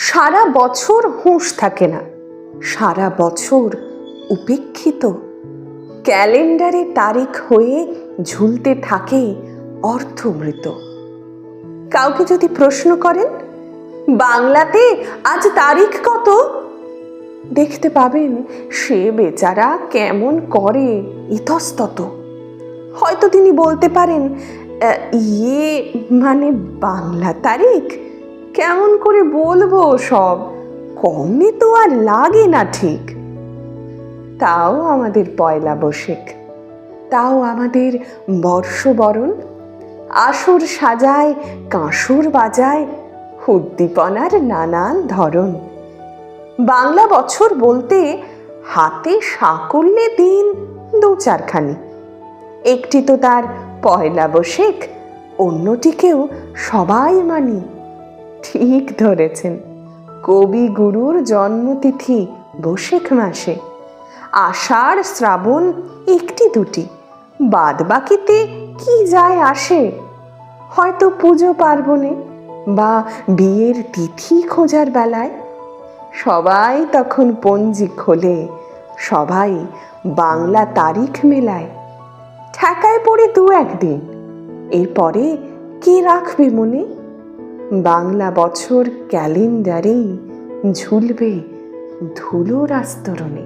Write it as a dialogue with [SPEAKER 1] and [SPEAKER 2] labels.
[SPEAKER 1] সারা বছর হুঁশ থাকে না, সারা বছর উপেক্ষিত ক্যালেন্ডারে তারিখ হয়ে ঝুলতে থাকে অর্থমৃত। কাউকে যদি প্রশ্ন করেন বাংলাতে আজ তারিখ কত, দেখতে পাবেন সে বেচারা কেমন করে ইতস্তত। হয়তো তিনি বলতে পারেন ইয়ে মানে বাংলা তারিখ, কেমন করে বলবো সব, কমে তো আর লাগে না ঠিক। তাও আমাদের পয়লা বৈশাখ, তাও আমাদের বর্ষবরণ, আসর সাজায় কাঁসর বাজায়, উদ্দীপনার নানান ধরন। বাংলা বছর বলতে হাতে সাকল্যে দিন দু চারখানি, একটি তো তার পয়লা বৈশাখ, অন্যটিকেও সবাই মানি। ঠিক ধরেছেন, কবিগুরুর জন্মতিথি বৈশাখ মাসে, আষাঢ় শ্রাবণ একটি দুটি, বাদ বাকিতে কি যায় আসে। হয়তো পুজো পার্বণে বা বিয়ের তিথি খোঁজার বেলায় সবাই তখন পঞ্জি খোলে, সবাই বাংলা তারিখ মেলায়। ঠেকায় পড়ে দু একদিন, এরপরে কে রাখবে মনে? বাংলা বছর ক্যালেন্ডারেই ঝুলবে ধুলোর আস্তরণে।